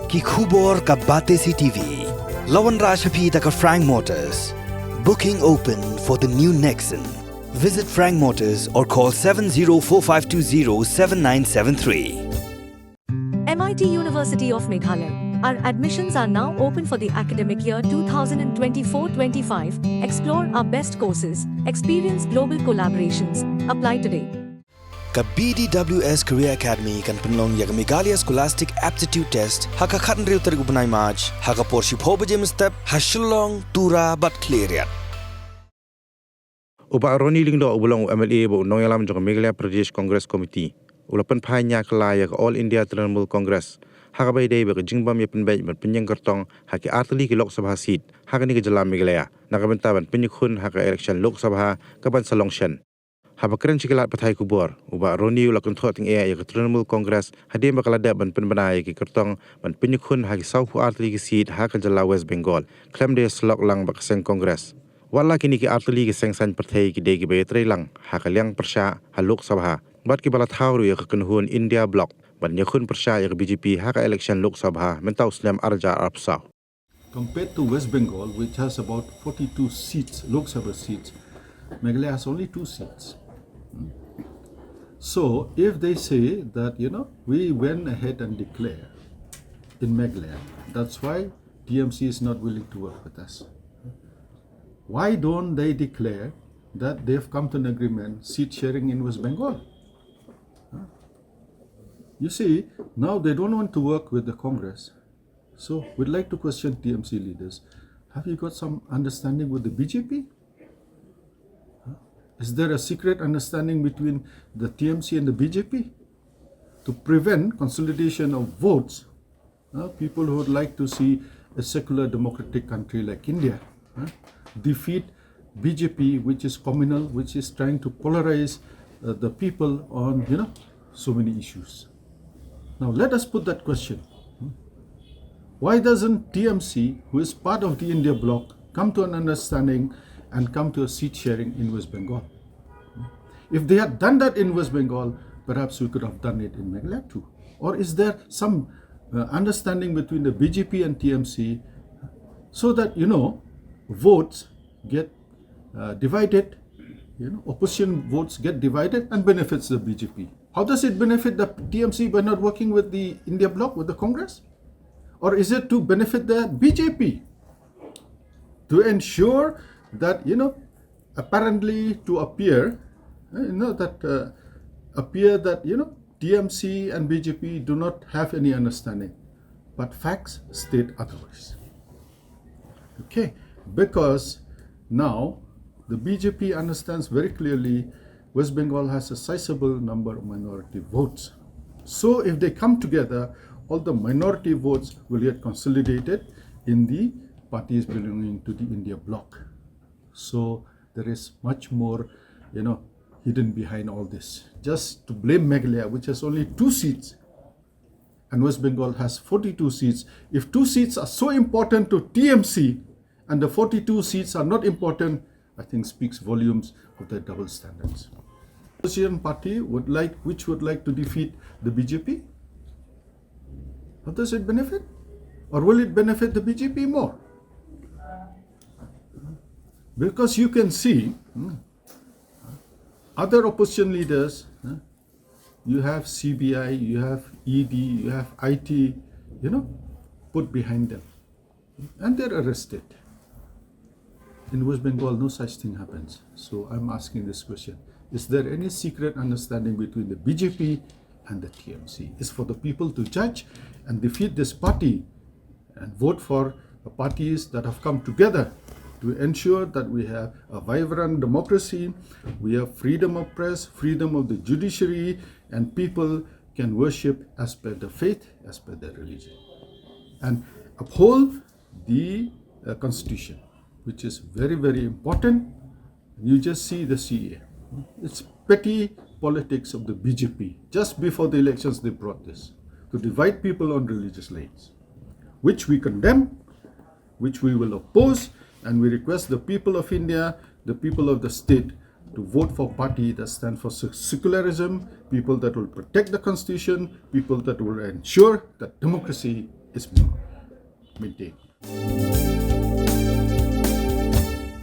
ki khubor ka bate si TV. Lawan Rashaphi taka Frank Motors. Booking open for the new Nexon. Visit Frank Motors or call 7045207973. MIT University of Meghalaya. Our admissions are now open for the academic year 2024-25. Explore our best courses, experience global collaborations. Apply today. Ka BDWS Career Academy kan penlong ya Meghalaya Scholastic Aptitude Test haka khatan riu tarik upanai March haka porship hobajem step hashulong tura bat cleariat. Upa Ronnie lingdo ubulong MLA bo nong yalam jong Meghalaya Pradesh Congress Committee. Ulapan phanya kalaya ka All India Trinamool Congress. Haka bay day ba jingbam ya penbay ban penyang kartong haki atli ki Lok Sabha seat haka ni ka jalam Meghalaya nakabenta ban penyukhun haka election Lok Sabha ka ban salongshan. Haba keren cikilat pathai kubor uba Ronnie ula Kynthoh ting ya ka Trinamool Congress hadi bakalada ban penbanai ki kartong ban penyukhun haki saupu atli ki seat haka jala West Bengal klem de slok lang bakaseng Congress. Wala kini ki atli ki sengsan pathai ki de ki bay lang haka liang persya ha Lok Sabha bat ki bala thawru ya ka Kunhun India block ban yakhun persya ya BJP haka election Lok Sabha mentau slam arja arpsaw. Compared to West Bengal, which has about 42 seats, Lok Sabha seats, Meghalaya has only 2 seats. So, if they say that, we went ahead and declared in Meghalaya, that's why TMC is not willing to work with us. Why don't they declare that they've come to an agreement, seat sharing in West Bengal? You see, now they don't want to work with the Congress. So, we'd like to question TMC leaders. Have you got some understanding with the BJP? Is there a secret understanding between the TMC and the BJP? To prevent consolidation of votes, people who would like to see a secular democratic country like India defeat BJP, which is communal, which is trying to polarize the people on, so many issues. Now, let us put that question. Why doesn't TMC, who is part of the India bloc, come to an understanding and come to a seat sharing in West Bengal? If they had done that in West Bengal, perhaps we could have done it in Meghalaya too. Or is there some understanding between the BJP and TMC so that, votes get divided, opposition votes get divided and benefits the BJP? How does it benefit the TMC by not working with the India bloc, with the Congress? Or is it to benefit the BJP? To ensure that, apparently to appear, TMC and BJP do not have any understanding. But facts state otherwise. Okay, because now the BJP understands very clearly West Bengal has a sizable number of minority votes. So if they come together, all the minority votes will get consolidated in the parties belonging to the India bloc. So there is much more, hidden behind all this. Just to blame Meghalaya, which has only 2 seats, and West Bengal has 42 seats. If 2 seats are so important to TMC and the 42 seats are not important, I think speaks volumes of their double standards. The opposition party would like to defeat the BJP. How does it benefit? Or will it benefit the BJP more? Because you can see other opposition leaders, you have CBI, you have ED, you have IT, put behind them. And they're arrested. In West Bengal, no such thing happens. So I'm asking this question. Is there any secret understanding between the BJP and the TMC? It's for the people to judge and defeat this party and vote for parties that have come together to ensure that we have a vibrant democracy, we have freedom of press, freedom of the judiciary, and people can worship as per their faith, as per their religion. And uphold the constitution, which is very, very important. You just see the CA. It's petty politics of the BJP. Just before the elections, they brought this to divide people on religious lines, which we condemn, which we will oppose, and we request the people of India, the people of the state, to vote for party that stand for secularism, people that will protect the constitution, people that will ensure that democracy is maintained.